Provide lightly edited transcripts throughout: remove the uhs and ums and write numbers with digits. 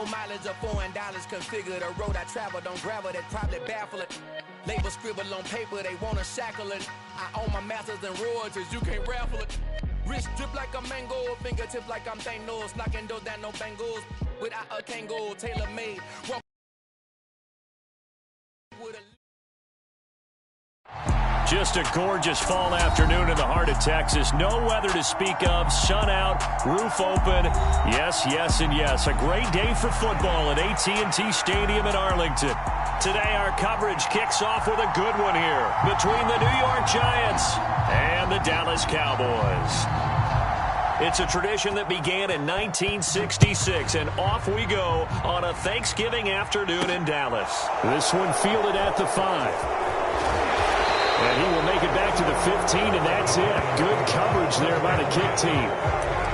low mileage of $4 configure the road I travel. Don't gravel, that probably baffle it. Label scribble on paper, they wanna shackle it. I own my masters and royalties, you can't raffle it. Wrist drip like a mango, fingertip like I'm Thanos. Knocking doors down, no bangles. Without a Kango, tailor made. Just a gorgeous fall afternoon in the heart of Texas. No weather to speak of. Sun out, roof open. Yes, yes, and yes. A great day for football at AT&T Stadium in Arlington. Today our coverage kicks off with a good one here between the New York Giants and the Dallas Cowboys. It's a tradition that began in 1966, and off we go on a Thanksgiving afternoon in Dallas. This one fielded at the 5. And he will make it back to the 15, and that's it. Good coverage there by the kick team.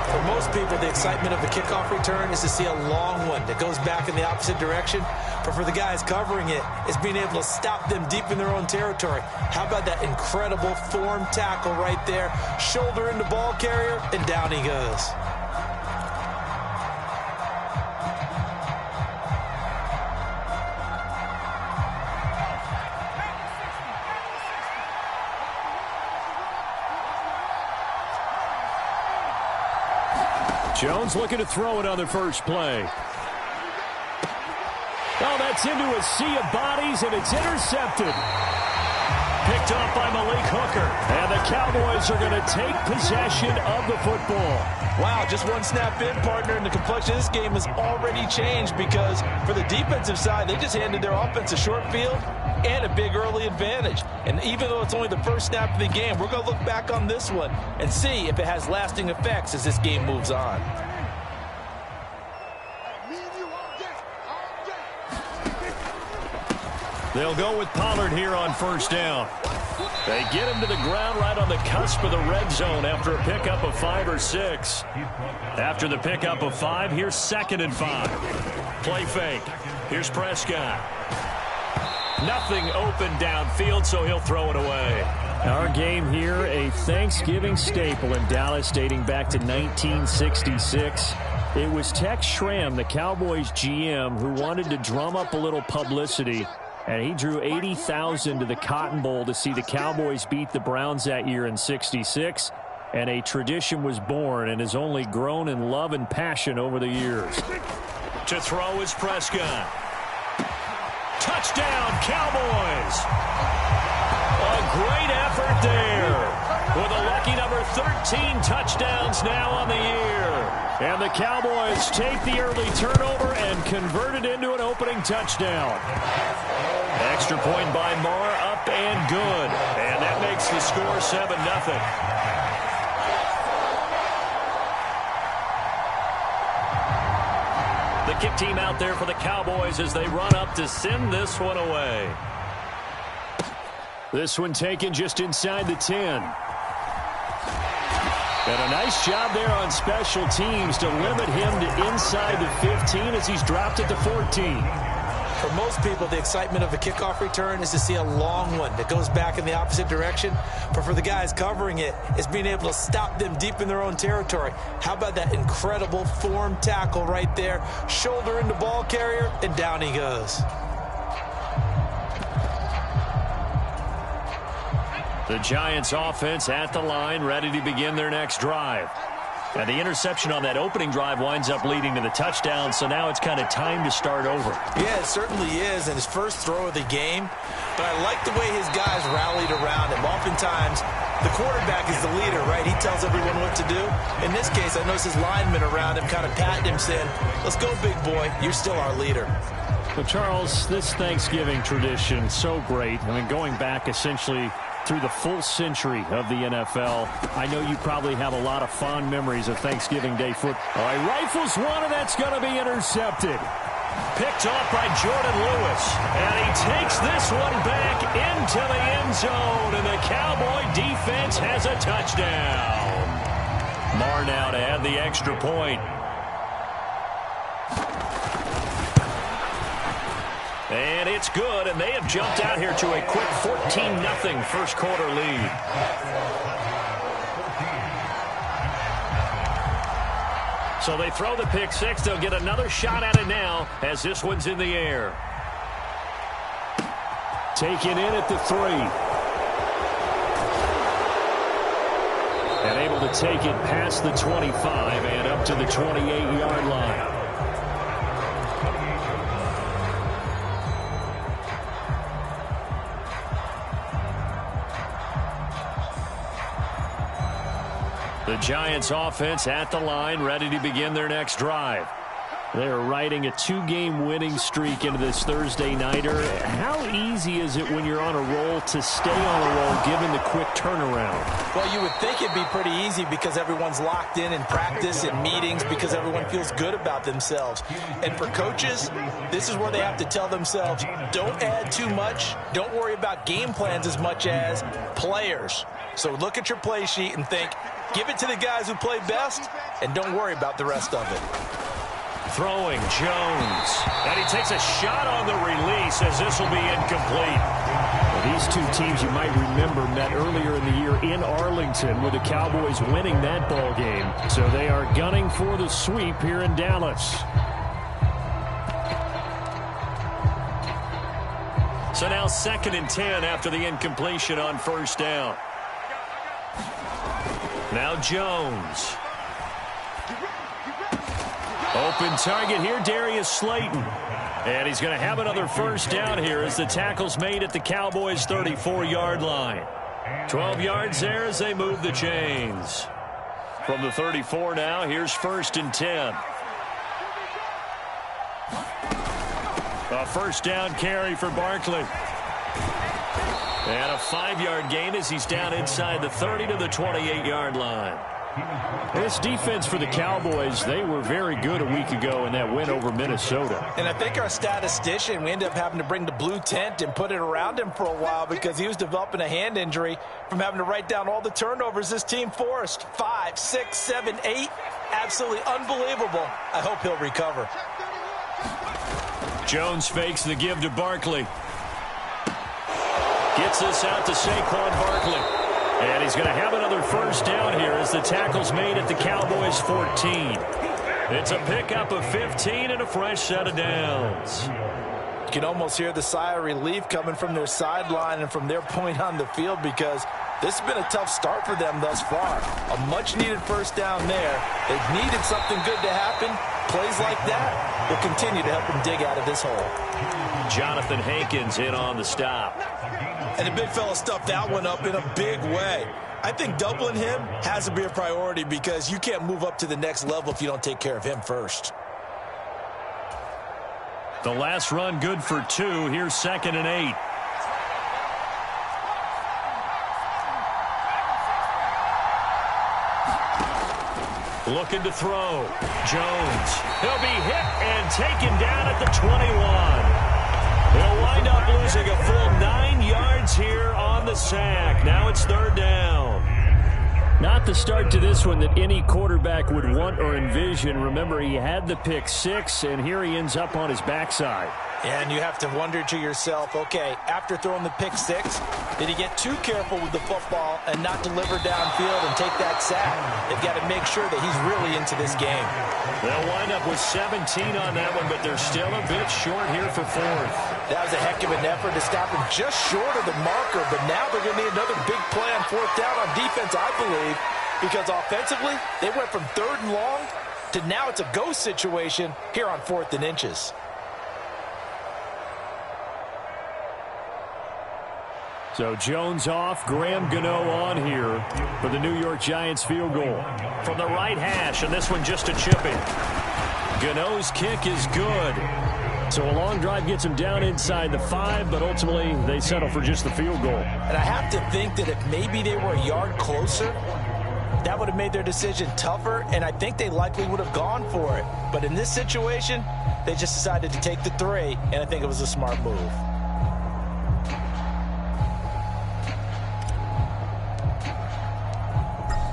For most people, the excitement of the kickoff return is to see a long one that goes back in the opposite direction. But for the guys covering it, it's being able to stop them deep in their own territory. How about that incredible form tackle right there? Shoulder into ball carrier, and down he goes. Jones looking to throw it on the first play. Oh, that's into a sea of bodies, and it's intercepted. Picked off by Malik Hooker. And the Cowboys are going to take possession of the football. Wow, just one snap in, partner, and the complexion of this game has already changed because for the defensive side, they just handed their offense a short field and a big early advantage. And even though it's only the first snap of the game, we're going to look back on this one and see if it has lasting effects as this game moves on. They'll go with Pollard here on first down. They get him to the ground right on the cusp of the red zone after a pickup of 5 or 6. After the pickup of 5, here's 2nd and 5. Play fake. Here's Prescott. Nothing open downfield, so he'll throw it away. Our game here, a Thanksgiving staple in Dallas dating back to 1966. It was Tex Schramm, the Cowboys GM, who wanted to drum up a little publicity. And he drew 80,000 to the Cotton Bowl to see the Cowboys beat the Browns that year in '66. And a tradition was born and has only grown in love and passion over the years. To throw is Prescott. Touchdown, Cowboys! A great effort there. With a lucky number 13 touchdowns now on the year. And the Cowboys take the early turnover and convert it into an opening touchdown. Extra point by Marr, up and good. And that makes the score 7-0. The kick team out there for the Cowboys as they run up to send this one away. This one taken just inside the 10. And a nice job there on special teams to limit him to inside the 15 as he's dropped at the 14. For most people, the excitement of a kickoff return is to see a long one that goes back in the opposite direction. But for the guys covering it, it's being able to stop them deep in their own territory. How about that incredible form tackle right there? Shoulder into ball carrier, and down he goes. The Giants offense at the line, ready to begin their next drive. And the interception on that opening drive winds up leading to the touchdown, so now it's kind of time to start over. Yeah, it certainly is, and his first throw of the game. But I like the way his guys rallied around him. Oftentimes, the quarterback is the leader, right? He tells everyone what to do. In this case, I noticed his linemen around him kind of patting him, saying, "Let's go, big boy. You're still our leader." Well, Charles, this Thanksgiving tradition, so great. I mean, going back essentially through the full century of the NFL. I know you probably have a lot of fond memories of Thanksgiving Day football. All right, rifles one, and that's going to be intercepted. Picked off by Jordan Lewis. And he takes this one back into the end zone, and the Cowboy defense has a touchdown. Marr now to add the extra point. And it's good, and they have jumped out here to a quick 14-0 first quarter lead. So they throw the pick six. They'll get another shot at it now as this one's in the air. Taken in at the 3. And able to take it past the 25 and up to the 28-yard line. The Giants offense at the line, ready to begin their next drive. They're riding a 2-game winning streak into this Thursday nighter. How easy is it when you're on a roll to stay on a roll given the quick turnaround? Well, you would think it'd be pretty easy because everyone's locked in practice and meetings because everyone feels good about themselves. And for coaches, this is where they have to tell themselves, don't add too much. Don't worry about game plans as much as players. So look at your play sheet and think, give it to the guys who play best, and don't worry about the rest of it. Throwing Jones. And he takes a shot on the release as this will be incomplete. Well, these two teams you might remember met earlier in the year in Arlington with the Cowboys winning that ball game. So they are gunning for the sweep here in Dallas. So now 2nd and 10 after the incompletion on first down. Now Jones. Open target here, Darius Slayton. And he's going to have another first down here as the tackle's made at the Cowboys' 34-yard line. 12 yards there as they move the chains. From the 34 now, here's 1st and 10. A first down carry for Barkley. And a 5-yard gain as he's down inside the 30 to the 28-yard line. This defense for the Cowboys, they were very good a week ago in that win over Minnesota. And I think our statistician, we ended up having to bring the blue tent and put it around him for a while because he was developing a hand injury from having to write down all the turnovers this team forced. 5, 6, 7, 8. Absolutely unbelievable. I hope he'll recover. Jones fakes the give to Barkley. Gets this out to Saquon Barkley. And he's going to have another first down here as the tackle's made at the Cowboys' 14. It's a pickup of 15 and a fresh set of downs. You can almost hear the sigh of relief coming from their sideline and from their point on the field because this has been a tough start for them thus far. A much-needed first down there. They've needed something good to happen. Plays like that will continue to help them dig out of this hole. Jonathan Hankins in on the stop. And the big fella stuffed that one up in a big way. I think doubling him has to be a priority because you can't move up to the next level if you don't take care of him first. The last run good for 2. Here's 2nd and 8. Looking to throw. Jones. He'll be hit and taken down at the 21. They'll wind up losing a full 9 yards here on the sack. Now it's 3rd down. Not the start to this one that any quarterback would want or envision. Remember, he had the pick 6, and here he ends up on his backside. And you have to wonder to yourself, okay, after throwing the pick 6, did he get too careful with the football and not deliver downfield and take that sack? They've got to make sure that he's really into this game. They'll wind up with 17 on that one, but they're still a bit short here for 4th. That was a heck of an effort to stop him just short of the marker, but now they're going to need another big play on 4th down on defense, I believe, because offensively, they went from 3rd and long to now it's a go situation here on 4th and inches. So Jones off, Graham Gano on here for the New York Giants field goal. From the right hash, and this one just a chipping. Gano's kick is good. So a long drive gets him down inside the 5, but ultimately they settle for just the field goal. And I have to think that if maybe they were a yard closer, that would have made their decision tougher, and I think they likely would have gone for it. But in this situation, they just decided to take the 3, and I think it was a smart move.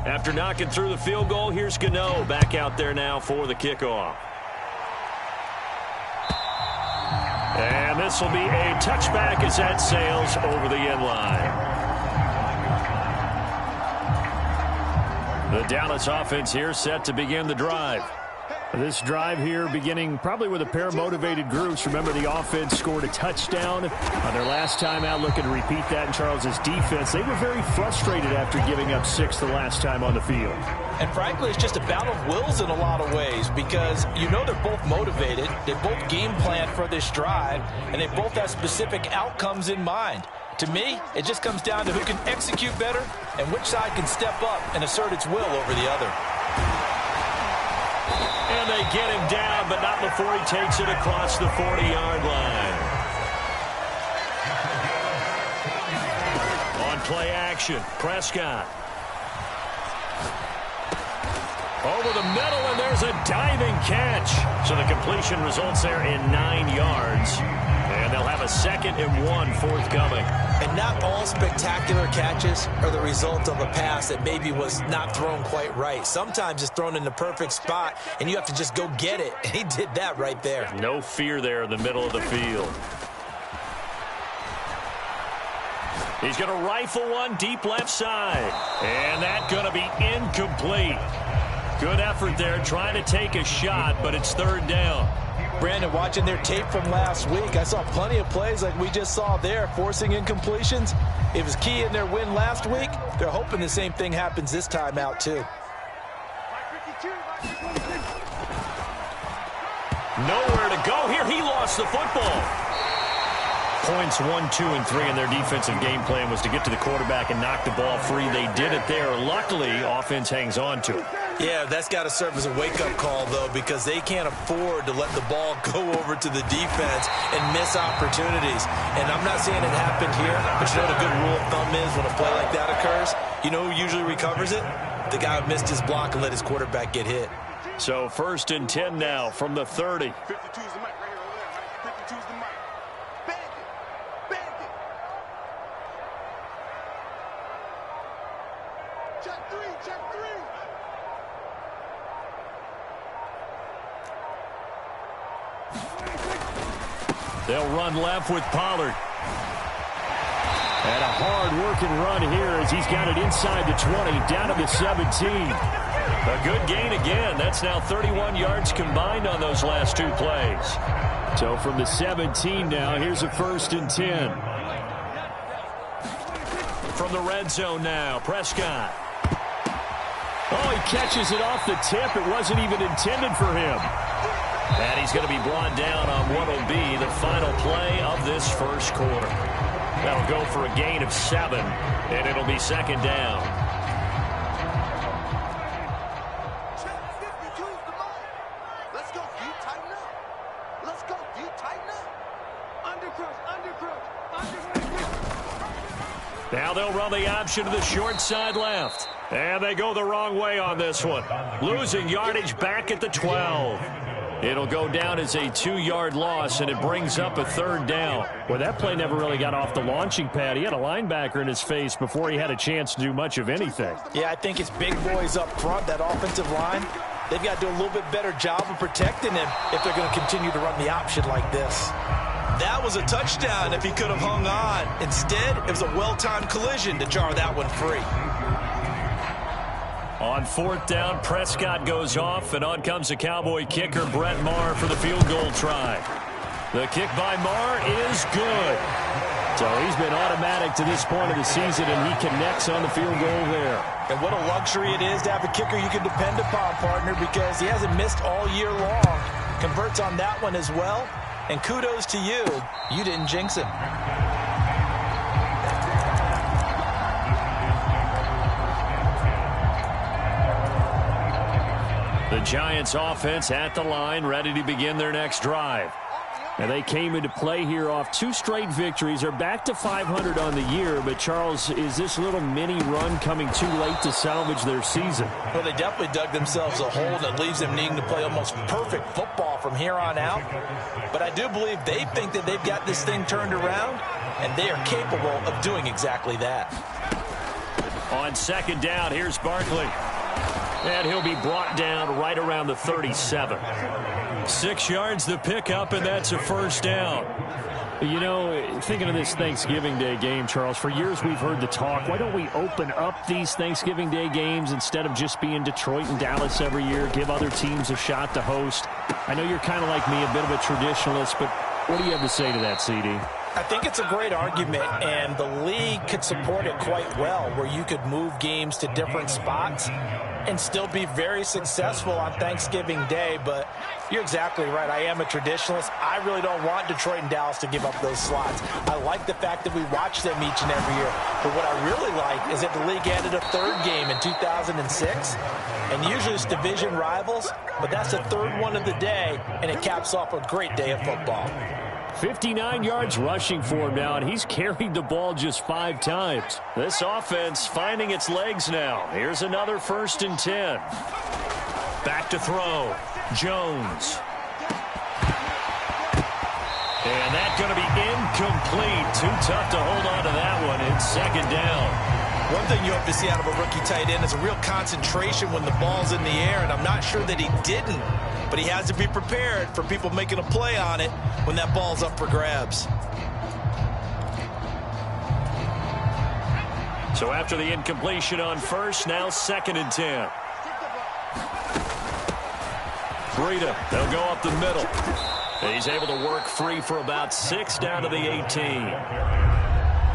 After knocking through the field goal, here's Gano back out there now for the kickoff. And this will be a touchback as that sails over the end line. The Dallas offense here set to begin the drive. This drive here beginning probably with a pair of motivated groups. Remember, the offense scored a touchdown on their last time out, looking to repeat that in Charles's defense. They were very frustrated after giving up 6 the last time on the field. And frankly, it's just a battle of wills in a lot of ways because you know they're both motivated. They both game plan for this drive, and they both have specific outcomes in mind. To me, it just comes down to who can execute better and which side can step up and assert its will over the other. And they get him down, but not before he takes it across the 40-yard line. On play action, Prescott. Over the middle, and there's a diving catch. So the completion results there in 9 yards. And they'll have a 2nd and 1 forthcoming. And not all spectacular catches are the result of a pass that maybe was not thrown quite right. Sometimes it's thrown in the perfect spot, and you have to just go get it. And he did that right there. No fear there in the middle of the field. He's going to rifle one deep left side. And that's going to be incomplete. Good effort there, trying to take a shot, but it's 3rd down. Brandon, watching their tape from last week, I saw plenty of plays like we just saw there, forcing incompletions. It was key in their win last week. They're hoping the same thing happens this time out, too. Nowhere to go here. He lost the football. Points 1, 2, and 3 in their defensive game plan was to get to the quarterback and knock the ball free. They did it there. Luckily, offense hangs on to it. Yeah, that's got to serve as a wake-up call, though, because they can't afford to let the ball go over to the defense and miss opportunities. And I'm not saying it happened here, but you know what a good rule of thumb is when a play like that occurs? You know who usually recovers it? The guy who missed his block and let his quarterback get hit. So 1st and 10 now from the 30. 52's the mic right here over there, right? 52's the mic. Bandit. Check 3. They'll run left with Pollard. And a hard-working run here as he's got it inside the 20, down to the 17. A good gain again. That's now 31 yards combined on those last 2 plays. So from the 17 now, here's a 1st and 10. From the red zone now, Prescott. Oh, he catches it off the tip. It wasn't even intended for him. And he's going to be brought down on what will be the final play of this first quarter. That'll go for a gain of 7, and it'll be 2nd down. Let's go, D, tighten up. Let's go, D, tighten up. Undercrush. Now they'll run the option to the short side left. And they go the wrong way on this one. Losing yardage back at the 12. It'll go down as a 2-yard loss, and it brings up a 3rd down. Well, that play never really got off the launching pad. He had a linebacker in his face before he had a chance to do much of anything. Yeah, I think it's big boys up front, that offensive line. They've got to do a little bit better job of protecting him if they're going to continue to run the option like this. That was a touchdown if he could have hung on. Instead, it was a well-timed collision to jar that one free. On 4th down, Prescott goes off, and on comes the Cowboy kicker, Brett Maher, for the field goal try. The kick by Maher is good. So he's been automatic to this point of the season, and he connects on the field goal there. And what a luxury it is to have a kicker you can depend upon, partner, because he hasn't missed all year long. Converts on that one as well. And kudos to you. You didn't jinx him. The Giants offense at the line, ready to begin their next drive. And they came into play here off 2 straight victories. They're back to 500 on the year. But, Charles, is this little mini run coming too late to salvage their season? Well, they definitely dug themselves a hole that leaves them needing to play almost perfect football from here on out. But I do believe they think that they've got this thing turned around, and they are capable of doing exactly that. On 2nd down, here's Barkley. And he'll be brought down right around the 37. 6 yards the pickup, and that's a 1st down. You know, thinking of this Thanksgiving Day game, Charles, for years we've heard the talk, why don't we open up these Thanksgiving Day games instead of just being Detroit and Dallas every year, give other teams a shot to host? I know you're kind of like me, a bit of a traditionalist, but what do you have to say to that, CD? I think it's a great argument, and the league could support it quite well, where you could move games to different spots and still be very successful on Thanksgiving Day. But you're exactly right. I am a traditionalist. I really don't want Detroit and Dallas to give up those slots. I like the fact that we watch them each and every year. But what I really like is that the league added a third game in 2006. And usually it's division rivals, but that's the third one of the day, and it caps off a great day of football. 59 yards rushing for him now, and he's carried the ball just 5 times. This offense finding its legs now. Here's another 1st and 10. Back to throw. Jones. And that's going to be incomplete. Too tough to hold on to that one. It's 2nd down. One thing you hope to see out of a rookie tight end is a real concentration when the ball's in the air, and I'm not sure that he didn't. But he has to be prepared for people making a play on it when that ball's up for grabs. So after the incompletion on 1st, now 2nd and 10. Breida, they'll go up the middle. He's able to work free for about 6 down to the 18.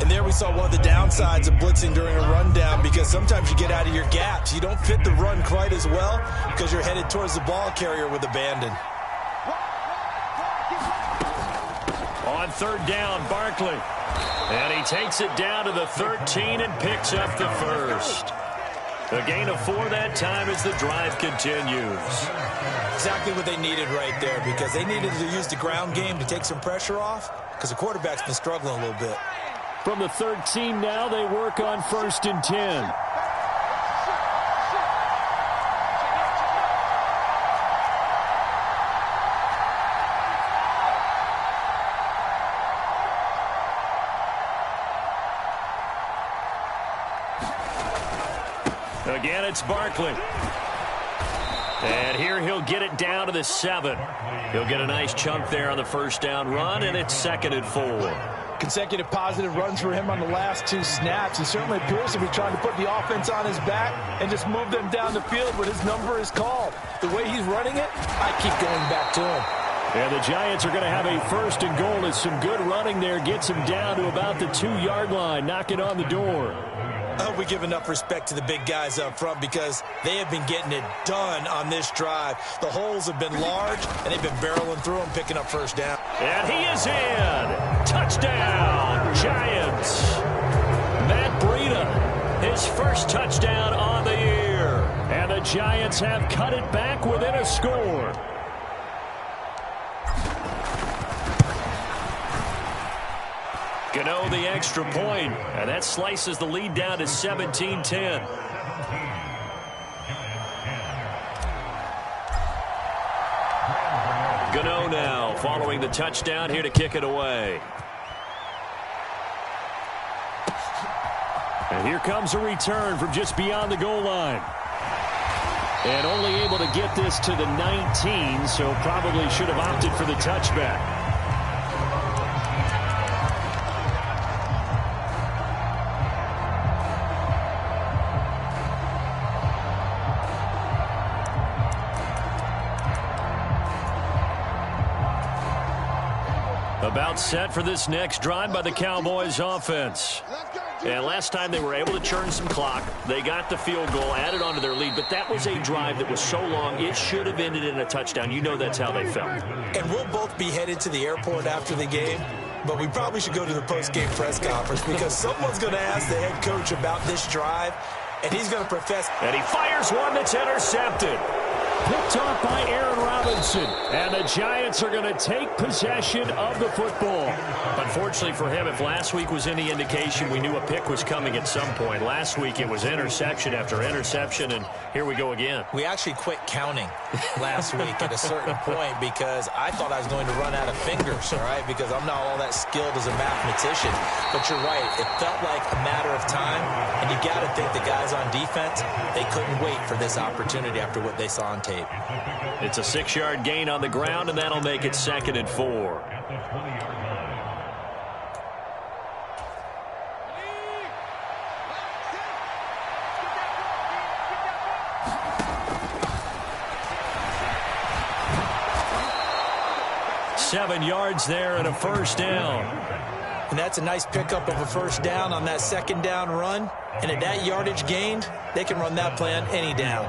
And there we saw one of the downsides of blitzing during a rundown, because sometimes you get out of your gaps. You don't fit the run quite as well because you're headed towards the ball carrier with abandon. On 3rd down, Barkley. And he takes it down to the 13 and picks up the 1st. A gain of 4 that time as the drive continues. Exactly what they needed right there, because they needed to use the ground game to take some pressure off, because the quarterback's been struggling a little bit. From the 13 now, they work on 1st and 10. Again, it's Barkley. And here he'll get it down to the 7. He'll get a nice chunk there on the 1st down run, and it's 2nd and 4. Consecutive positive runs for him on the last 2 snaps. He certainly appears to be trying to put the offense on his back and just move them down the field when his number is called. The way he's running it, I keep going back to him. And the Giants are going to have a 1st and goal as some good running there gets him down to about the 2-yard line, knocking on the door. I hope we give enough respect to the big guys up front, because they have been getting it done on this drive. The holes have been large, and they've been barreling through them, picking up 1st down. And he is in. Touchdown, Giants. Matt Breida, his 1st touchdown on the year. And the Giants have cut it back within a score. Gano the extra point, and that slices the lead down to 17-10. Gano now following the touchdown here to kick it away. And here comes a return from just beyond the goal line. And only able to get this to the 19, so probably should have opted for the touchback. About set for this next drive by the Cowboys offense. And last time they were able to churn some clock. They got the field goal, added on to their lead, but that was a drive that was so long it should have ended in a touchdown. You know that's how they felt. And we'll both be headed to the airport after the game, but we probably should go to the post-game press conference, because someone's going to ask the head coach about this drive, and he's going to profess. And he fires one that's intercepted. Picked off by Aaron Robinson. And the Giants are going to take possession of the football. Unfortunately for him, if last week was any indication, we knew a pick was coming at some point. Last week it was interception after interception, and here we go again. We actually quit counting last week at a certain point, because I thought I was going to run out of fingers, all right, because I'm not all that skilled as a mathematician. But you're right. It felt like a matter of time, and you got to think the guys on defense, they couldn't wait for this opportunity after what they saw on tape. It's a 6-yard gain on the ground, and that'll make it 2nd and 4. 7 yards there and a first down. And that's a nice pickup of a first down on that second down run. And at that yardage gained, they can run that play on any down.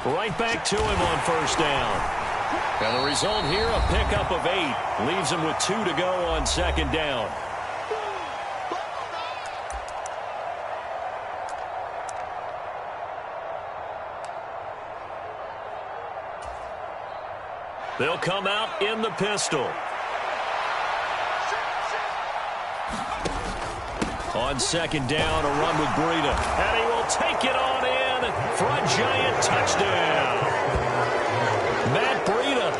Right back to him on first down. And the result here, a pickup of 8. Leaves him with 2 to go on second down. They'll come out in the pistol. On second down, a run with Breida. And he will take it on in for a Giant touchdown. Matt Breida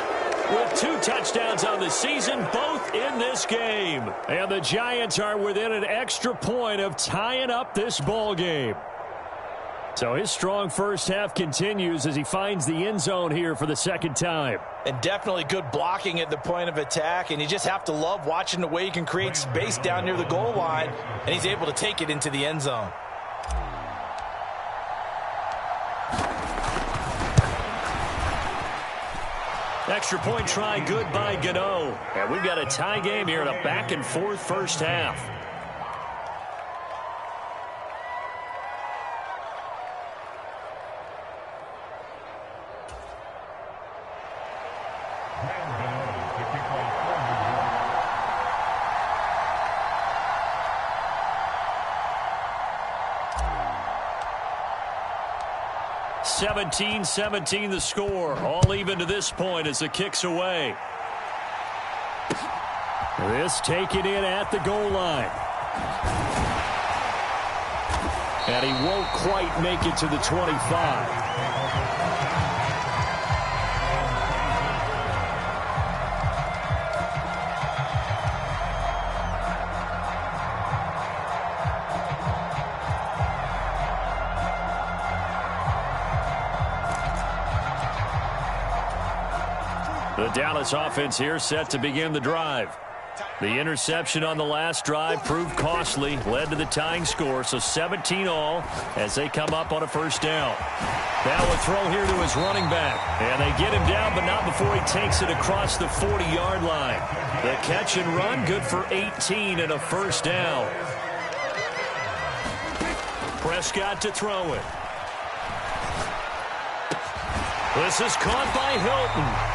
with 2 touchdowns on the season, both in this game. And the Giants are within an extra point of tying up this ball game. So his strong first half continues as he finds the end zone here for the second time. And definitely good blocking at the point of attack. And you just have to love watching the way he can create space down near the goal line. And he's able to take it into the end zone. Extra point try good by Gano. And we've got a tie game here in a back-and-forth first half. (17-17) the score. All even to this point as the kick's away. This taken in at the goal line. And he won't quite make it to the 25. The Dallas offense here set to begin the drive. The interception on the last drive proved costly, led to the tying score, so 17 all as they come up on a first down. Now a throw here to his running back, and they get him down, but not before he takes it across the 40-yard line. The catch and run, good for 18 and a first down. Prescott to throw it. This is caught by Hilton.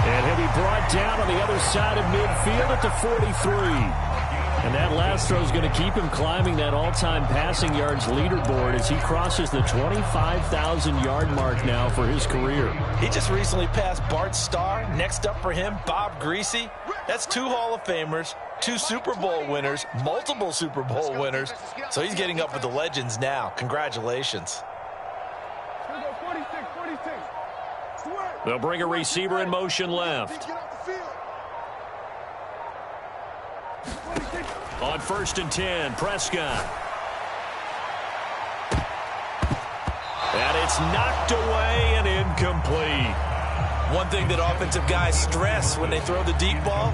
And he'll be brought down on the other side of midfield at the 43. And that last throw is going to keep him climbing that all-time passing yards leaderboard as he crosses the 25,000-yard mark now for his career. He just recently passed Bart Starr. Next up for him, Bob Greasy. That's 2 Hall of Famers, 2 Super Bowl winners, multiple Super Bowl winners. So he's getting up with the legends now. Congratulations. They'll bring a receiver in motion left. On 1st and 10, Prescott. And it's knocked away and incomplete. One thing that offensive guys stress when they throw the deep ball,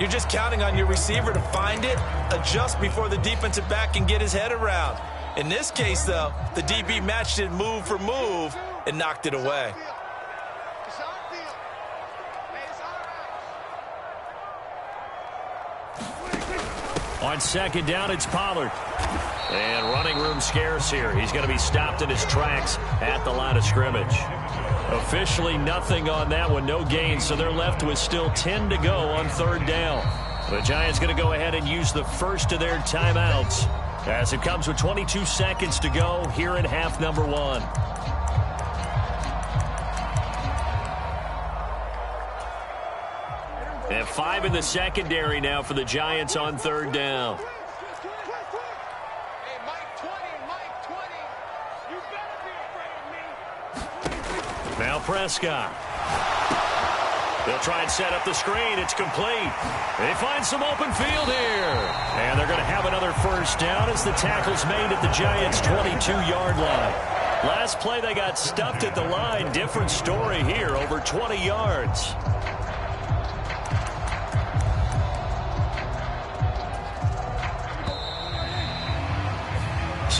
you're just counting on your receiver to find it, adjust before the defensive back can get his head around. In this case, though, the DB matched it move for move and knocked it away. On second down, it's Pollard. And running room scarce here. He's going to be stopped in his tracks at the line of scrimmage. Officially nothing on that one, no gain, so they're left with still 10 to go on 3rd down. The Giants going to go ahead and use the first of their timeouts as it comes with 22 seconds to go here in half number 1. And 5 in the secondary now for the Giants on 3rd down. Now Prescott. They'll try and set up the screen. It's complete. They find some open field here. And they're going to have another first down as the tackle's made at the Giants' 22-yard line. Last play they got stuffed at the line. Different story here, over 20 yards.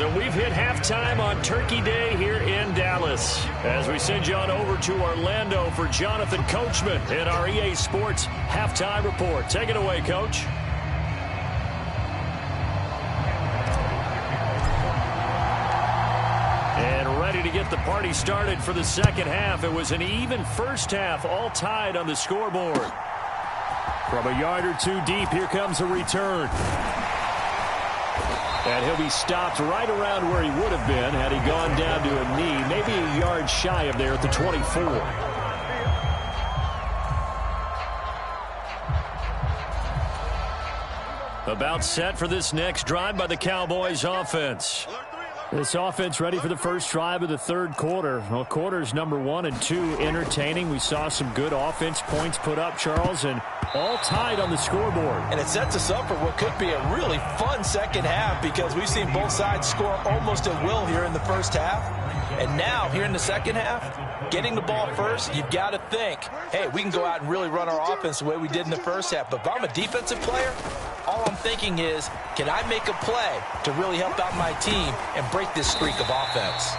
So we've hit halftime on Turkey Day here in Dallas. As we send you on over to Orlando for Jonathan Coachman in our EA Sports Halftime Report. Take it away, Coach. And ready to get the party started for the second half. It was an even first half, all tied on the scoreboard. From a yard or two deep, here comes a return. And he'll be stopped right around where he would have been had he gone down to a knee, maybe a yard shy of there at the 24. About set for this next drive by the Cowboys offense. This offense ready for the first drive of the third quarter. Well, quarters number 1 and 2 entertaining. We saw some good offense points put up, Charles, and all tied on the scoreboard. And it sets us up for what could be a really fun second half because we've seen both sides score almost at will here in the first half. And now, here in the second half, getting the ball first, you've got to think, hey, we can go out and really run our offense the way we did in the first half. But if I'm a defensive player, all I'm thinking is, can I make a play to really help out my team and break this streak of offense?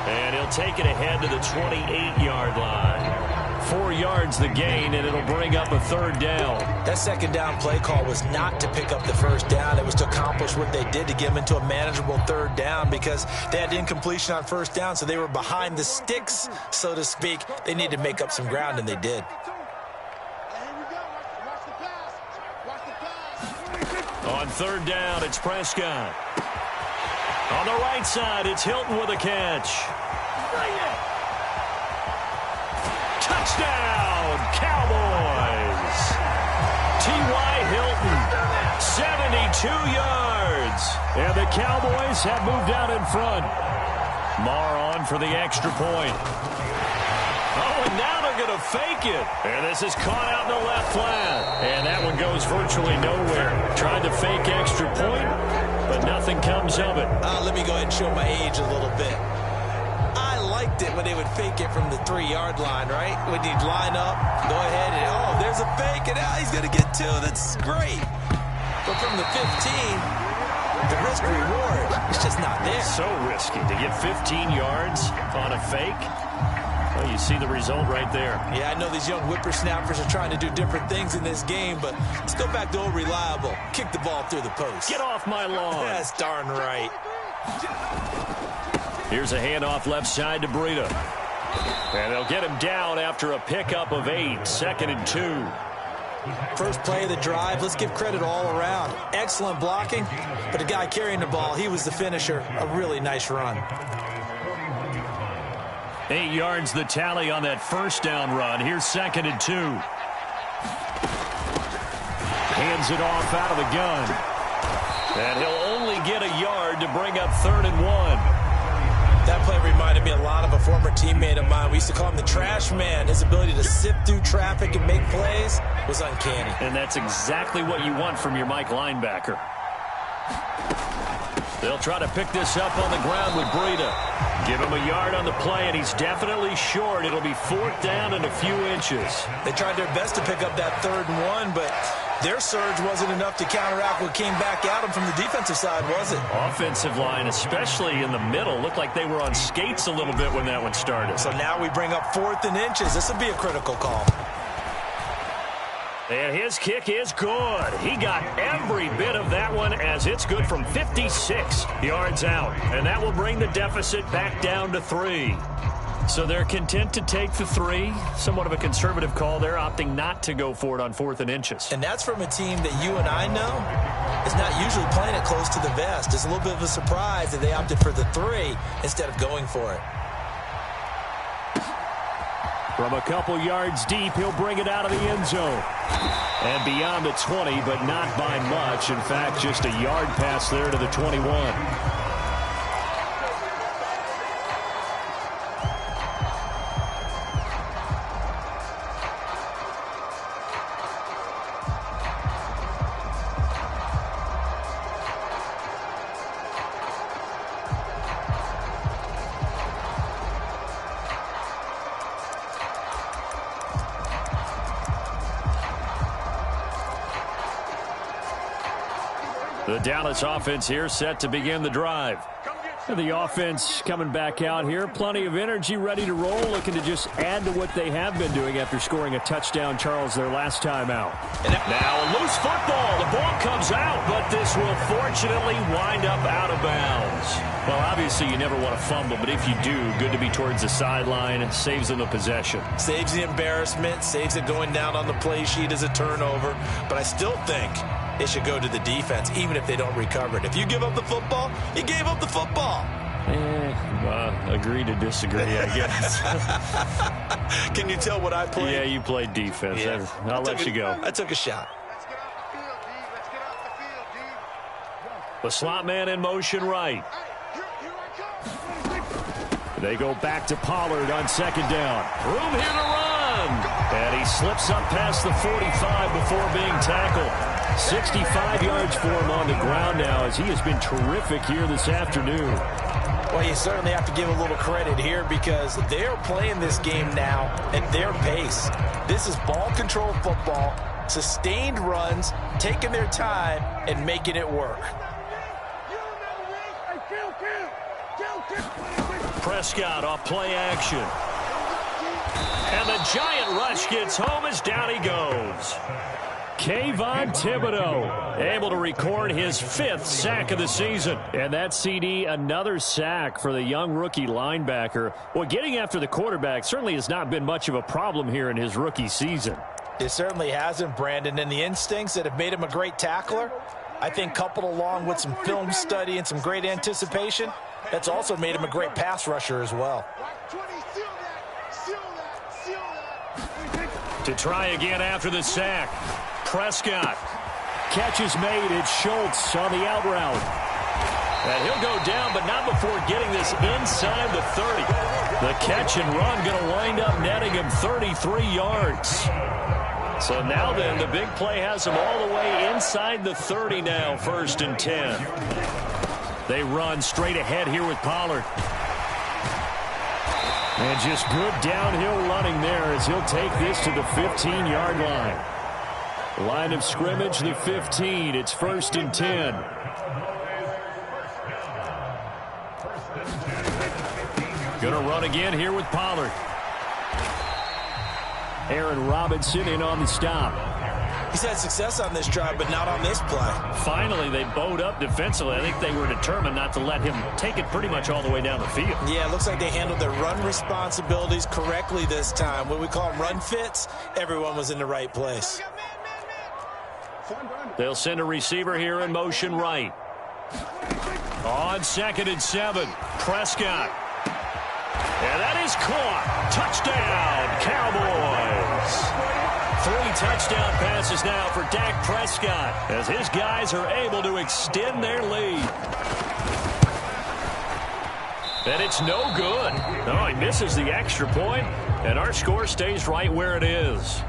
And he'll take it ahead to the 28-yard line. 4 yards the gain, and it'll bring up a third down. That second down play call was not to pick up the first down. It was to accomplish what they did to get them into a manageable third down because they had incompletion on first down, so they were behind the sticks, so to speak. They needed to make up some ground, and they did. On third down, it's Prescott. On the right side, it's Hilton with a catch. Touchdown, Cowboys! T.Y. Hilton, 72 yards. And the Cowboys have moved out in front. Maher on for the extra point. Oh, and now they're going to fake it. And this is caught out in the left flat. And that one goes virtually nowhere. Tried to fake extra point, but nothing comes of it. Let me go ahead and show my age a little bit. I liked it when they would fake it from the 3-yard line, right? When you'd line up, go ahead and, oh, there's a fake, and he's going to get 2. That's great. But from the 15, the risk-reward, it's just not there. So risky to get 15 yards on a fake. Well, you see the result right there. Yeah, I know these young whippersnappers are trying to do different things in this game, but let's go back to old reliable. Kick the ball through the post. Get off my lawn. That's darn right. Here's a handoff left side to Breida. And they'll get him down after a pickup of 8. 2nd and 2. First play of the drive, let's give credit all around. Excellent blocking, but the guy carrying the ball, he was the finisher. A really nice run. 8 yards the tally on that first down run. Here's 2nd and 2. Hands it off out of the gun. And he'll only get a yard to bring up 3rd and 1. That play reminded me a lot of a former teammate of mine. We used to call him the trash man. His ability to sift through traffic and make plays was uncanny. And that's exactly what you want from your Mike linebacker. They'll try to pick this up on the ground with Breida. Give him a yard on the play, and he's definitely short. It'll be 4th down and a few inches. They tried their best to pick up that 3rd and 1, but their surge wasn't enough to counteract what came back at them from the defensive side, was it? Offensive line, especially in the middle, looked like they were on skates a little bit when that one started. So now we bring up 4th and inches. This would be a critical call. And his kick is good. He got every bit of that one as it's good from 56 yards out. And that will bring the deficit back down to 3. So they're content to take the 3. Somewhat of a conservative call there, opting not to go for it on 4th and inches. And that's from a team that you and I know is not usually playing it close to the vest. It's a little bit of a surprise that they opted for the 3 instead of going for it. From a couple yards deep, he'll bring it out of the end zone. And beyond the 20, but not by much. In fact, just a yard pass there to the 21. The Dallas offense here set to begin the drive. The offense coming back out here. Plenty of energy, ready to roll, looking to just add to what they have been doing after scoring a touchdown, Charles, their last time out. And now a loose football. The ball comes out, but this will fortunately wind up out of bounds. Well, obviously you never want to fumble, but if you do, good to be towards the sideline. It saves them the possession. Saves the embarrassment, saves it going down on the play sheet as a turnover. But I still think it should go to the defense, even if they don't recover it. If you give up the football, you gave up the football. Agree to disagree, I guess. Can you tell what I played? Yeah, you played defense. Yeah. I'll let you go. I took a shot. Let's get off the field, D. Let's get off the field, D. The slot man in motion right. Hey, here I come. They go back to Pollard on second down. Room here to run. And he slips up past the 45 before being tackled. 65 yards for him on the ground now as he has been terrific here this afternoon. Well, you certainly have to give a little credit here because they're playing this game now at their pace. This is ball control football, sustained runs, taking their time, and making it work. Prescott off play action. And the giant rush gets home as down he goes. Kayvon Thibodeaux able to record his 5th sack of the season. And that CD, another sack for the young rookie linebacker. Well, getting after the quarterback certainly has not been much of a problem here in his rookie season. It certainly hasn't, Brandon. And the instincts that have made him a great tackler, I think coupled along with some film study and some great anticipation, that's also made him a great pass rusher as well. To try again after the sack. Prescott. Catch is made. It's Schultz on the out route. And he'll go down, but not before getting this inside the 30. The catch and run going to wind up netting him 33 yards. So now then, the big play has him all the way inside the 30 now, 1st and 10. They run straight ahead here with Pollard. And just good downhill running there as he'll take this to the 15-yard line. Line of scrimmage, the 15. It's 1st and 10. Gonna run again here with Pollard. Aaron Robinson in on the stop. He's had success on this drive, but not on this play. Finally, they bowed up defensively. I think they were determined not to let him take it pretty much all the way down the field. Yeah, it looks like they handled their run responsibilities correctly this time. What we call them run fits, everyone was in the right place. They'll send a receiver here in motion right. On 2nd and 7, Prescott. And that is caught. Touchdown, Cowboys. 3 touchdown passes now for Dak Prescott as his guys are able to extend their lead. And it's no good. No, he misses the extra point, and our score stays right where it is.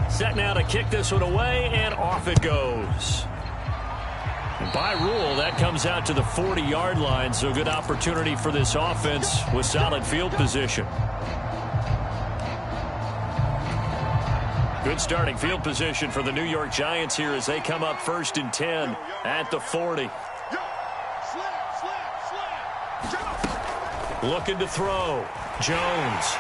Set now to kick this one away, and off it goes. And by rule, that comes out to the 40-yard line, so good opportunity for this offense with solid field position. Good starting field position for the New York Giants here as they come up 1st and 10 at the 40. Looking to throw. Jones.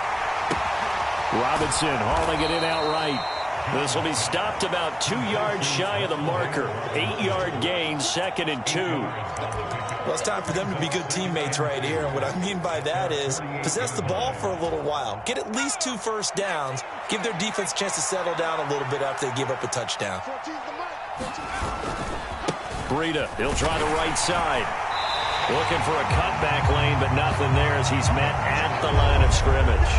Robinson hauling it in outright. This will be stopped about 2 yards shy of the marker. 8-yard gain, 2nd and 2. Well, it's time for them to be good teammates right here. And what I mean by that is possess the ball for a little while. Get at least 2 first downs. Give their defense a chance to settle down a little bit after they give up a touchdown. Breida, he'll try the right side. Looking for a cutback lane, but nothing there as he's met at the line of scrimmage.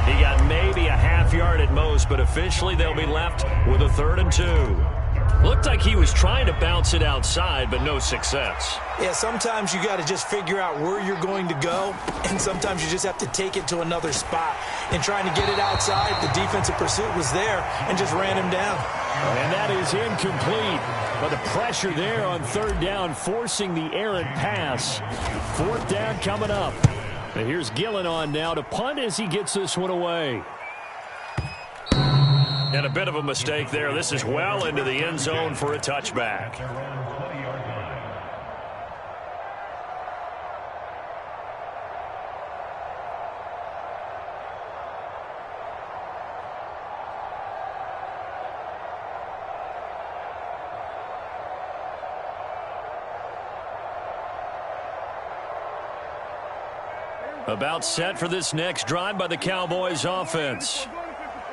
He got maybe a half yard at most, but officially they'll be left with a 3rd and 2. Looked like he was trying to bounce it outside, but no success. Yeah, sometimes you got to just figure out where you're going to go, and sometimes you just have to take it to another spot. And trying to get it outside, the defensive pursuit was there and just ran him down. And that is incomplete. But the pressure there on 3rd down, forcing the errant pass. 4th down coming up. And here's Gillen on now to punt as he gets this one away. And a bit of a mistake there. This is well into the end zone for a touchback. About set for this next drive by the Cowboys offense.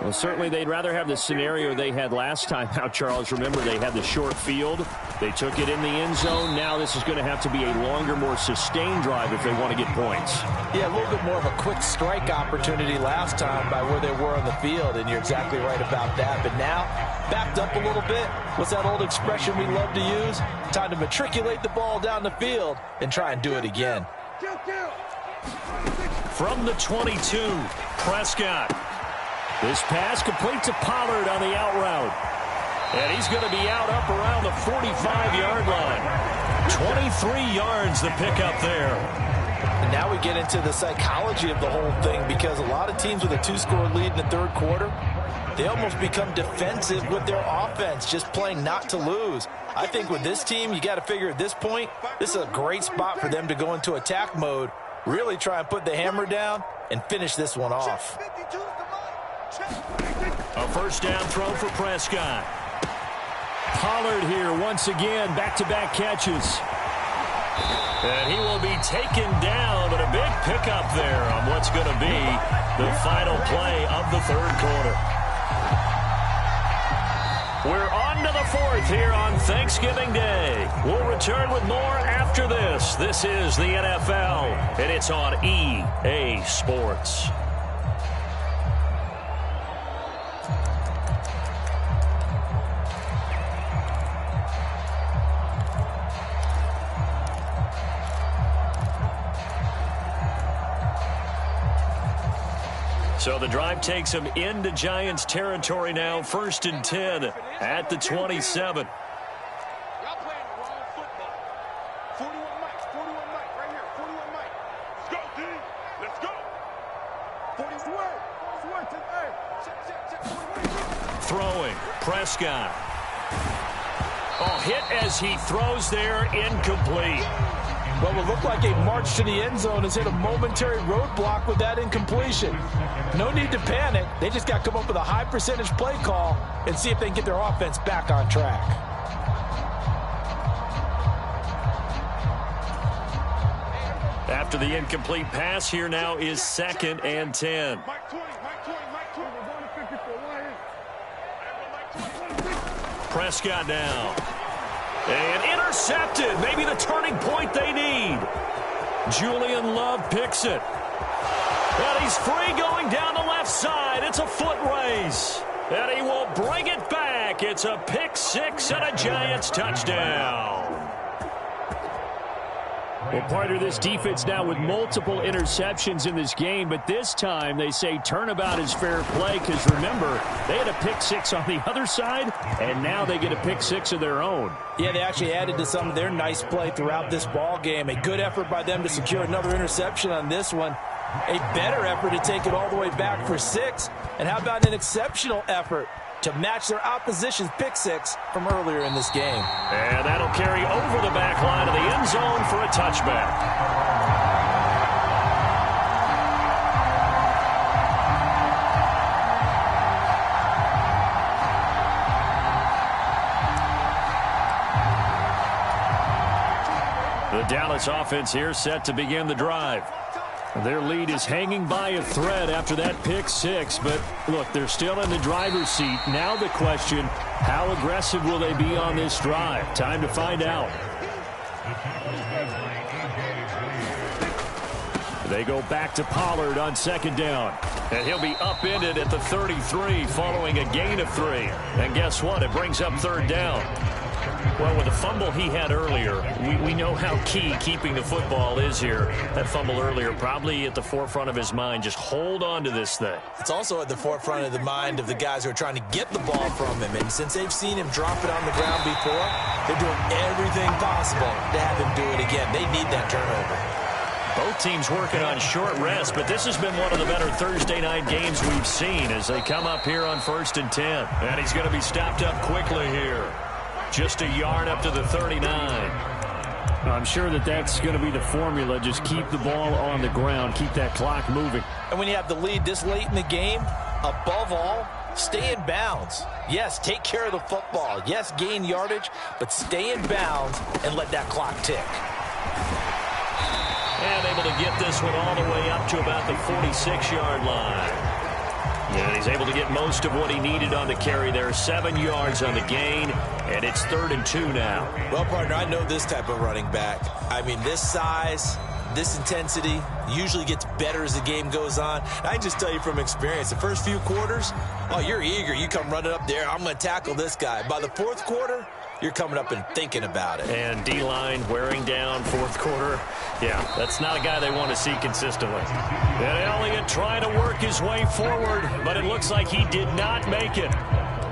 Well, certainly they'd rather have the scenario they had last time out, Charles. Remember, they had the short field. They took it in the end zone. Now this is going to have to be a longer, more sustained drive if they want to get points. Yeah, a little bit more of a quick strike opportunity last time by where they were on the field, and you're exactly right about that. But now, backed up a little bit. What's that old expression we love to use? Time to matriculate the ball down the field and try and do it again. From the 22, Prescott. This pass complete to Pollard on the out route. And he's going to be out up around the 45-yard line. 23 yards the pickup there. And now we get into the psychology of the whole thing, because a lot of teams with a 2-score lead in the third quarter, they almost become defensive with their offense, just playing not to lose. I think with this team, you got to figure at this point, this is a great spot for them to go into attack mode, really try and put the hammer down and finish this one off. A first down throw for Prescott. Pollard here once again, back-to-back catches. And he will be taken down, but a big pickup there on what's going to be the final play of the third quarter. We're on to the fourth here on Thanksgiving Day. We'll return with more after this. This is the NFL, and it's on EA Sports. So the drive takes him into Giants territory now. 1st and 10 at the 27. Y'all playing the wrong football. 41 Mike, right here. 41 Mike. Let's go, D. Let's go. 41. Throwing. Prescott. Oh, hit as he throws there. Incomplete. What will look like a march to the end zone has hit a momentary roadblock with that incompletion. No need to panic. They just got to come up with a high percentage play call and see if they can get their offense back on track. After the incomplete pass, here now is 2nd and 10. Prescott now. And intercepted. Maybe the turning point they need. Julian Love picks it. And he's free going down the left side. It's a foot race. And he will bring it back. It's a pick six and a Giants touchdown. Well, part of this defense now with multiple interceptions in this game, but this time they say turnabout is fair play because, remember, they had a pick six on the other side, and now they get a pick six of their own. Yeah, they actually added to some of their nice play throughout this ball game. A good effort by them to secure another interception on this one. A better effort to take it all the way back for 6. And how about an exceptional effort to match their opposition's pick six from earlier in this game. And that'll carry over the back line of the end zone for a touchback. The Dallas offense here set to begin the drive. Their lead is hanging by a thread after that pick six, but look, they're still in the driver's seat. Now the question, how aggressive will they be on this drive? Time to find out. They go back to Pollard on 2nd down, and he'll be upended at the 33 following a gain of 3. And guess what? It brings up 3rd down. Well, with the fumble he had earlier, we know how key keeping the football is here. That fumble earlier probably at the forefront of his mind. Just hold on to this thing. It's also at the forefront of the mind of the guys who are trying to get the ball from him. And since they've seen him drop it on the ground before, they're doing everything possible to have him do it again. They need that turnover. Both teams working on short rest, but this has been one of the better Thursday night games we've seen as they come up here on 1st and 10. And he's going to be stopped up quickly here. Just a yard up to the 39. I'm sure that's going to be the formula. Just keep the ball on the ground. Keep that clock moving. And when you have the lead this late in the game, above all, stay in bounds. Yes, take care of the football. Yes, gain yardage, but stay in bounds and let that clock tick. And able to get this one all the way up to about the 46-yard line. And he's able to get most of what he needed on the carry there. 7 yards on the gain, and it's 3rd and 2 now. Well, partner, I know this type of running back. I mean, this size, this intensity usually gets better as the game goes on. I can just tell you from experience, the first few quarters, oh, you're eager. You come running up there, I'm going to tackle this guy. By the 4th quarter, you're coming up and thinking about it. And D-line wearing down 4th quarter. Yeah, that's not a guy they want to see consistently. And Elliott trying to work his way forward, but it looks like he did not make it.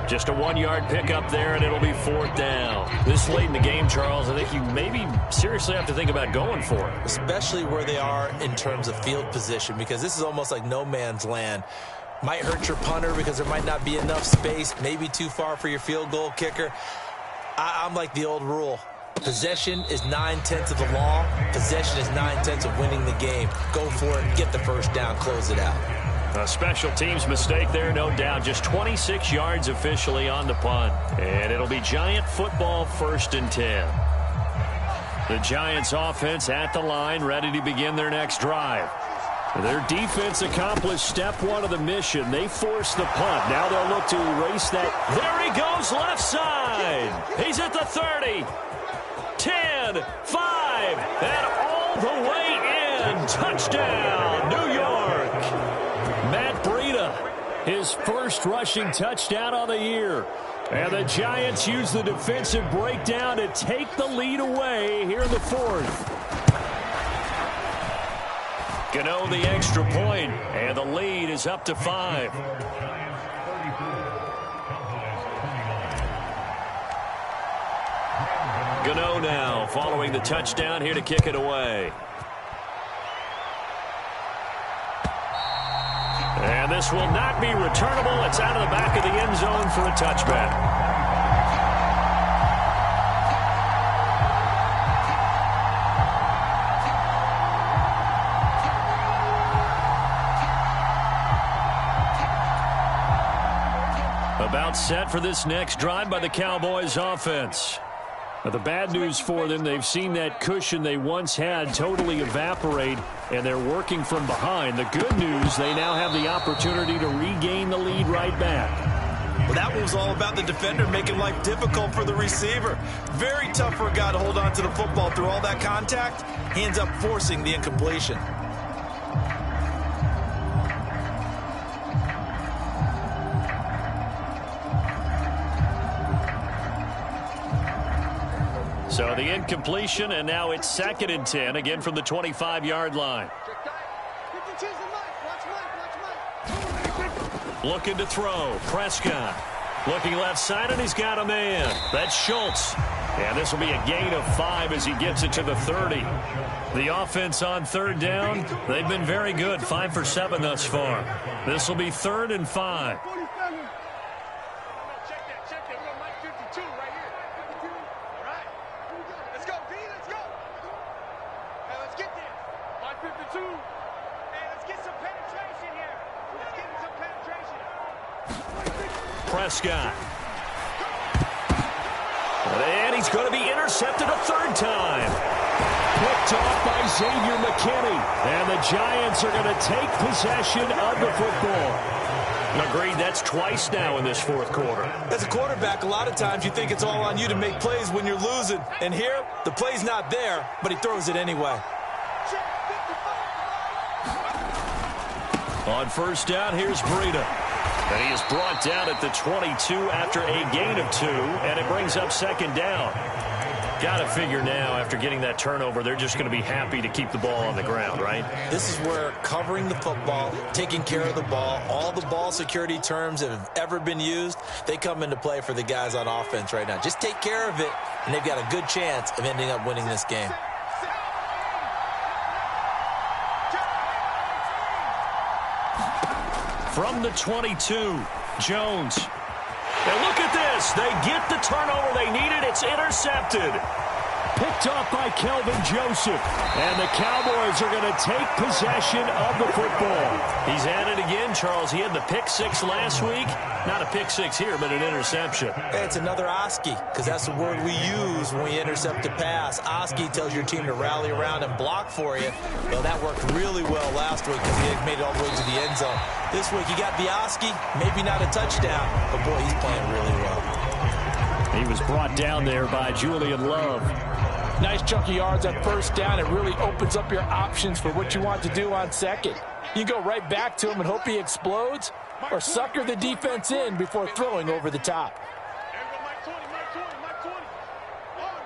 Just a 1-yard pickup there, and it'll be 4th down. This late in the game, Charles, I think you maybe seriously have to think about going for it. Especially where they are in terms of field position, because this is almost like no man's land. Might hurt your punter because there might not be enough space, maybe too far for your field goal kicker. I'm like the old rule. Possession is 9/10 of the law. Possession is 9/10 of winning the game. Go for it. Get the first down. Close it out. A special teams mistake there, no doubt. Just 26 yards officially on the punt. And it'll be Giant football, 1st and 10. The Giants offense at the line, ready to begin their next drive. Their defense accomplished step 1 of the mission. They forced the punt. Now they'll look to erase that. There he goes, left side. He's at the 30. 10, 5, and all the way in. Touchdown, New York. Matt Breida, his first rushing touchdown of the year. And the Giants use the defensive breakdown to take the lead away here in the 4th. Gano the extra point, and the lead is up to 5. Gano now following the touchdown here to kick it away. And this will not be returnable. It's out of the back of the end zone for a touchback. About set for this next drive by the Cowboys offense. Now, the bad news for them, they've seen that cushion they once had totally evaporate, and they're working from behind. The good news, they now have the opportunity to regain the lead right back. Well, that was all about the defender making life difficult for the receiver. Very tough for a guy to hold on to the football through all that contact. He ends up forcing the incompletion. So the incompletion, and now it's 2nd and 10, again from the 25-yard line. Looking to throw. Prescott looking left side, and he's got a man. That's Schultz. And this will be a gain of 5 as he gets it to the 30. The offense on 3rd down, they've been very good. 5 for 7 thus far. This will be 3rd and 5. Prescott. And he's going to be intercepted a 3rd time. Picked off by Xavier McKinney. And the Giants are going to take possession of the football. Agreed, that's twice now in this 4th quarter. As a quarterback, a lot of times you think it's all on you to make plays when you're losing. And here, the play's not there, but he throws it anyway. On 1st down, here's Breida. And he is brought down at the 22 after a gain of 2, and it brings up 2nd down. Got to figure now, after getting that turnover, they're just going to be happy to keep the ball on the ground, right? This is where covering the football, taking care of the ball, all the ball security terms that have ever been used, they come into play for the guys on offense right now. Just take care of it, and they've got a good chance of ending up winning this game. From the 22, Jones. And look at this. They get the turnover they needed. It's intercepted. picked off by Kelvin Joseph. And the Cowboys are going to take possession of the football. He's at it again, Charles. He had the pick six last week. Not a pick six here, but an interception. It's another Oski, because that's the word we use when we intercept a pass. Oski tells your team to rally around and block for you. Well, that worked really well last week because he made it all the way to the end zone. This week, he got the Oski, maybe not a touchdown, but boy, he's playing really well. He was brought down there by Julian Love. Nice chunk of yards on first down. It really opens up your options for what you want to do on second. You go right back to him and hope he explodes, or sucker the defense in before throwing over the top. Mike 20, Mike 20, Mike 20. Oh,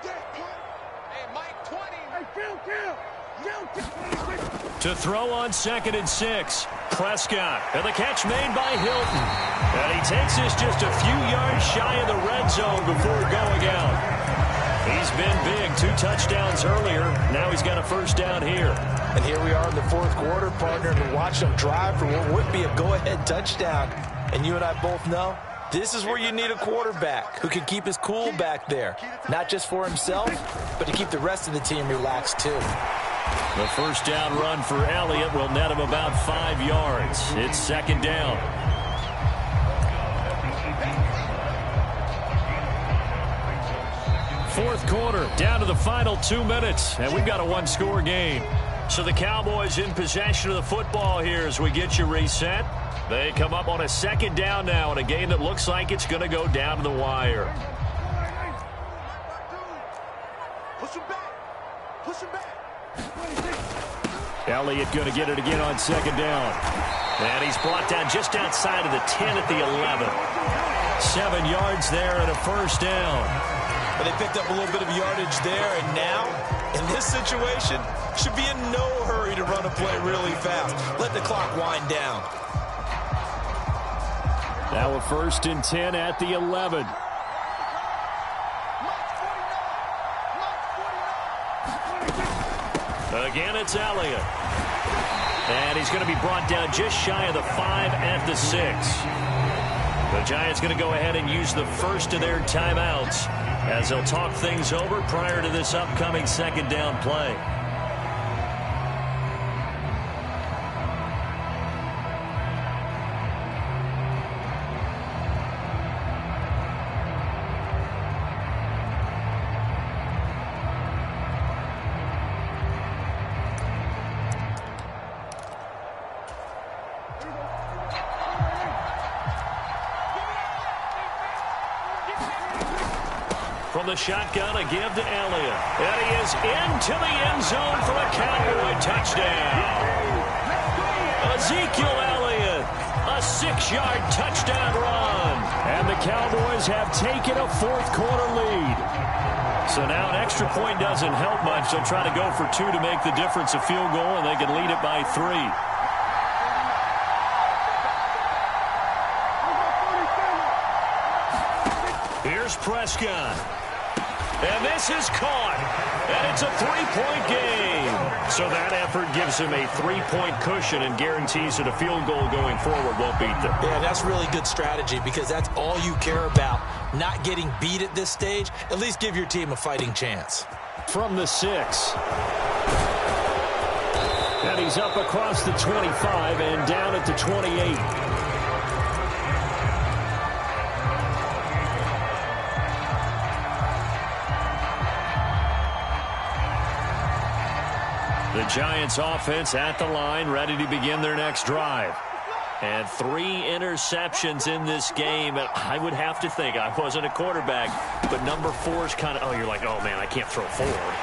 hey, Mike 20. Hey, Phil, To throw on 2nd and 6. Prescott. And the catch made by Hilton. And he takes this just a few yards shy of the red zone before going out. He's been big. 2 touchdowns earlier. Now he's got a first down here. And here we are in the 4th quarter, partner, and watch them drive for what would be a go-ahead touchdown. And you and I both know this is where you need a quarterback who can keep his cool back there. Not just for himself, but to keep the rest of the team relaxed too. The first down run for Elliott will net him about 5 yards. It's 2nd down. Fourth quarter, down to the final 2 minutes, and we've got a 1-score game. So the Cowboys in possession of the football here as we get you reset. They come up on a 2nd down now in a game that looks like it's going to go down to the wire. Push him back. Push him back. Elliott going to get it again on 2nd down. And he's brought down just outside of the 10 at the 11. 7 yards there and a first down. But they picked up a little bit of yardage there, and now, in this situation, should be in no hurry to run a play really fast. Let the clock wind down. Now a 1st and 10 at the 11. Again, it's Elliott. And he's going to be brought down just shy of the 5 at the 6. The Giants going to go ahead and use the first of their timeouts as they'll talk things over prior to this upcoming 2nd down play. From the shotgun, a give to Elliott. And he is into the end zone for a Cowboy touchdown. Ezekiel Elliott, a 6-yard touchdown run. And the Cowboys have taken a 4th quarter lead. So now an extra point doesn't help much. They'll try to go for 2 to make the difference a field goal, and they can lead it by 3. Here's Prescott. And this is caught. And it's a 3-point game. So that effort gives him a 3-point cushion and guarantees that a field goal going forward won't beat them. Yeah, that's really good strategy because that's all you care about. Not getting beat at this stage. At least give your team a fighting chance. From the 6. And he's up across the 25 and down at the 28. The Giants offense at the line, ready to begin their next drive. And 3 interceptions in this game. And I would have to think, I wasn't a quarterback, but number 4 is kind of, oh, you're like, oh, man, I can't throw forward.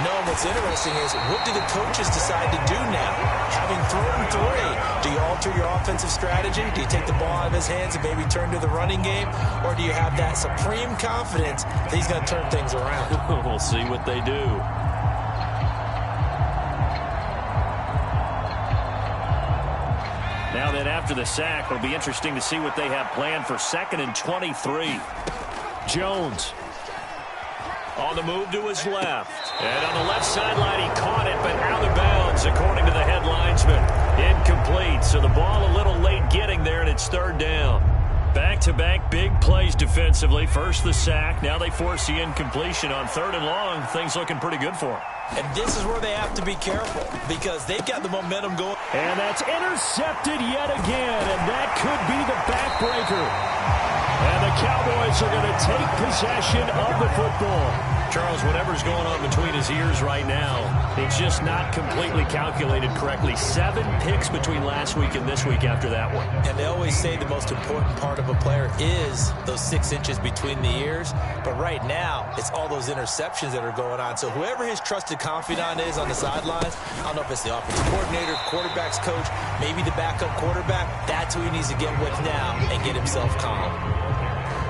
No, what's interesting is, what do the coaches decide to do now? Having thrown 3, do you alter your offensive strategy? Do you take the ball out of his hands and maybe turn to the running game? Or do you have that supreme confidence that he's going to turn things around? We'll see what they do. Now that after the sack, it'll be interesting to see what they have planned for 2nd and 23. Jones. On the move to his left. And on the left sideline, he caught it, but out of bounds, according to the head linesman. Incomplete, so the ball a little late getting there, and it's 3rd down. Back-to-back big plays defensively. First the sack. Now they force the incompletion on 3rd and long. Things looking pretty good for them. And this is where they have to be careful because they've got the momentum going. And that's intercepted yet again, and that could be the backbreaker. And the Cowboys are going to take possession of the football. Charles, whatever's going on between his ears right now, it's just not completely calculated correctly. 7 picks between last week and this week after that one. And they always say the most important part of a player is those 6 inches between the ears. But right now, it's all those interceptions that are going on. So whoever his trusted confidant is on the sidelines, I don't know if it's the offensive coordinator, quarterback's coach, maybe the backup quarterback, that's who he needs to get with now and get himself calm.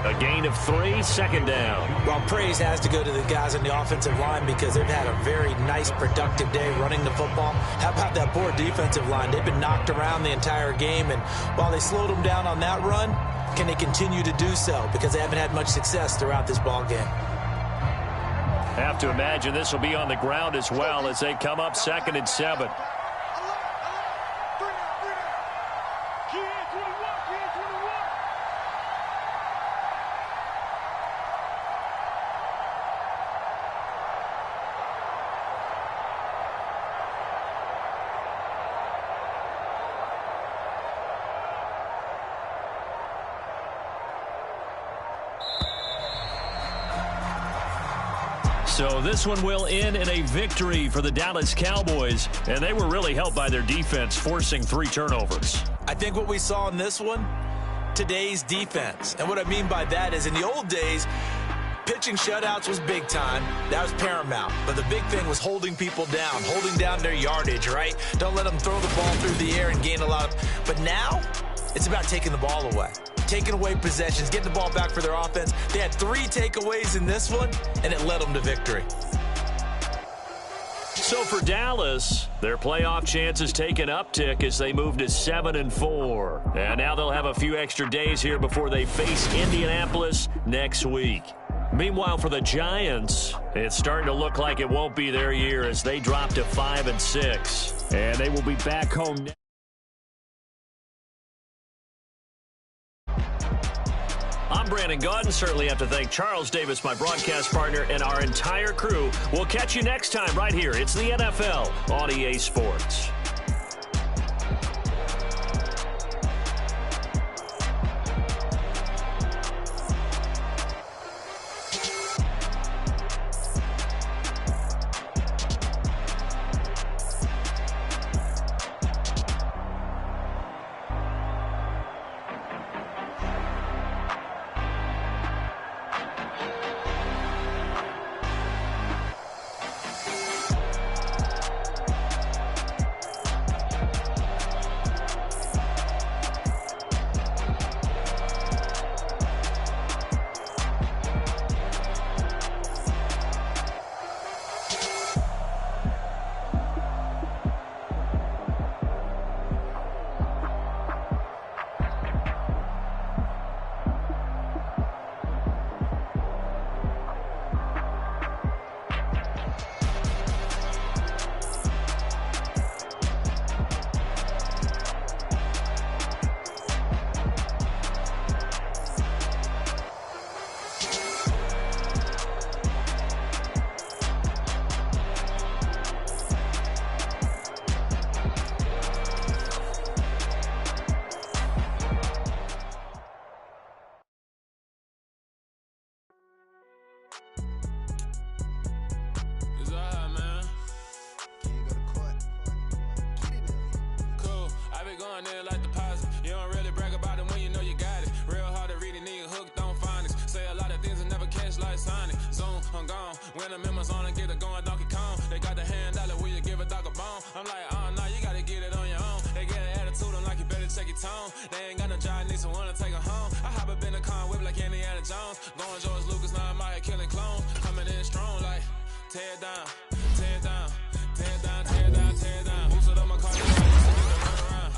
A gain of 3, 2nd down. Well, praise has to go to the guys on the offensive line because they've had a very nice, productive day running the football. How about that poor defensive line? They've been knocked around the entire game, and while they slowed them down on that run, can they continue to do so? Because they haven't had much success throughout this ball game. Have to imagine this will be on the ground as well as they come up 2nd and 7. So this one will end in a victory for the Dallas Cowboys, and they were really helped by their defense, forcing 3 turnovers. I think what we saw in this one, today's defense. And what I mean by that is in the old days, pitching shutouts was big time. That was paramount. But the big thing was holding people down, holding down their yardage, right? Don't let them throw the ball through the air and gain a lot of... But now, it's about taking the ball away. Taking away possessions, getting the ball back for their offense. They had 3 takeaways in this one, and it led them to victory. So for Dallas, their playoff chances take an uptick as they move to 7-4. And now they'll have a few extra days here before they face Indianapolis next week. Meanwhile, for the Giants, it's starting to look like it won't be their year as they drop to 5-6. And they will be back home next. I'm Brandon Gaudin. Certainly have to thank Charles Davis, my broadcast partner, and our entire crew. We'll catch you next time right here. It's the NFL on EA Sports. Like deposit. You don't really brag about it when you know you got it. Real hard to read it, nigga hooked on phonics. Say a lot of things and never catch like Sonic. Zoom, I'm gone. When the members on and get it going Donkey Kong. They got the hand dollar, will you give a dog a bone? I'm like, oh no, you gotta get it on your own. They get an attitude, I'm like, you better check your tone. They ain't got no job, need someone to take her home. I hop up in the car, whip like Indiana Jones. Going George Lucas, now I'm out here killing clones. Coming in strong like, tear down, tear down, tear down, tear down, tear down. Boosted up my car,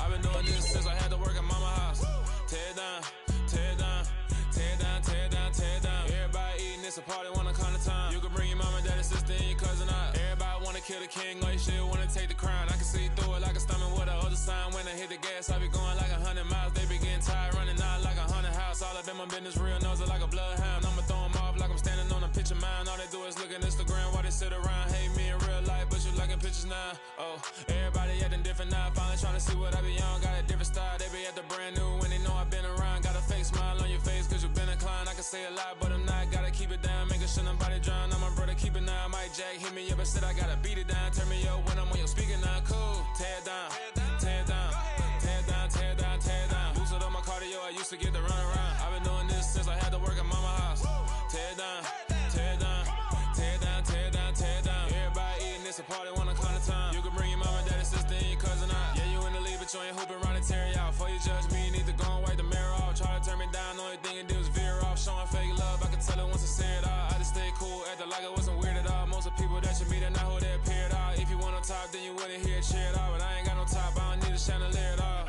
I've been doing this since I had to work at mama house. Tear down, tear down, tear down, tear down, tear down. Everybody eating, it's a party, wanna come to time. You can bring your mama, daddy, sister, and your cousin out. Everybody wanna kill the king, or you shit wanna take the crown. I can see through it like a stomach with a other sign. When I hit the gas, I be going like 100 miles. They be getting tired, running out like 100 house. my business real, nose it like a bloodhound. I'ma throw them off like I'm standing on a picture mound. All they do is look at Instagram while they sit around. Hate me in real life, but you liking pictures now. Oh, everybody acting different now. Finally trying to see what I be on. Got a different style, they be at the brand new when they know I've been around. Got a fake smile on your face cause you been inclined. I can say a lot, but I'm not. Gotta keep it down, making sure nobody drown. I'm my brother, keep it now. Mike Jack hit me up and said I gotta beat it down. Turn me up when I'm on your speaker now. Cool, tear it down, tear it down, tear it down, tear it down, tear it down. Lose it on my cardio, I used to get the run around. I've been doing this since I had to work at mama house. Tear it down, tear it down, tear it down, tear it down, tear it down. Everybody eating this a party, wanna count of time. You can bring your mama, daddy, sister, and your cousin out. Yeah, you in the league, but you ain't hooping around and tear you out. Before you judge me, you need to go and wipe the mirror off. Try to turn me down, the only thing you do is veer off. Showing fake love, I can tell it once I say it all. I just stay cool, acting like I wasn't weird at all. Most of the people that you meet are not who they appear at all. If you want on top, then you wouldn't hear it cheer it all. But I ain't got no top, I don't need a chandelier at all.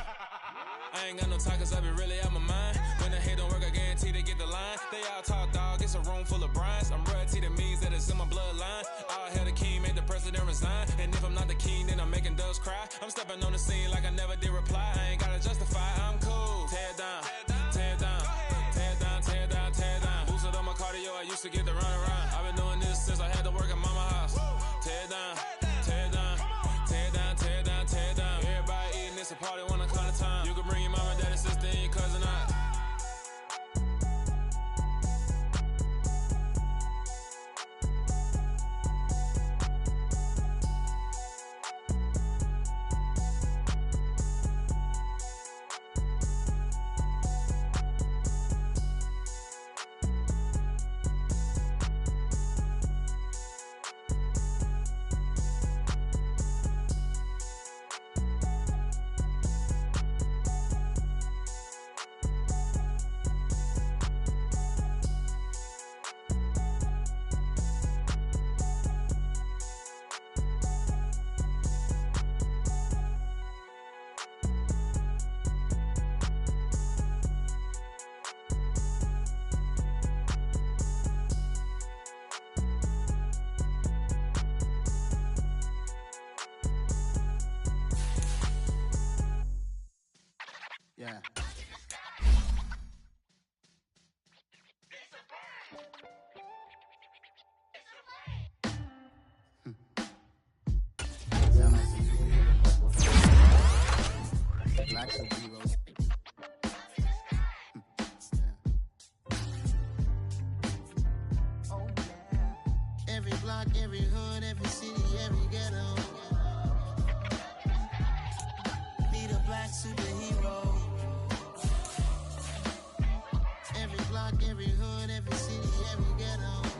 I ain't got no time cause I be really out my mind. When the hate don't work, I guarantee they get the line. They all talk dog, it's a room full of Bryans. I'm royalty, that means that it's in my bloodline. All hell the king, made the president resign. And if I'm not the king, then I'm making doves cry. I'm stepping on the scene like I never did reply. I ain't gotta justify, I'm cool. Tear it down, tear it down, tear it down, tear it down, tear it down. Boosted on my cardio, I used to get the run around. I've been doing this since I had to work at mama house. Tear it down, tear it down, tear it down, tear it down, tear it down. Everybody eating this a party, wanna count of time. You can bring your mama, daddy, sister, and your cousin out. Yeah. Black superheroes. Oh yeah. Every block, every hood, every city, every ghetto. Need a black superhero. Every block, every hood, every city, every ghetto.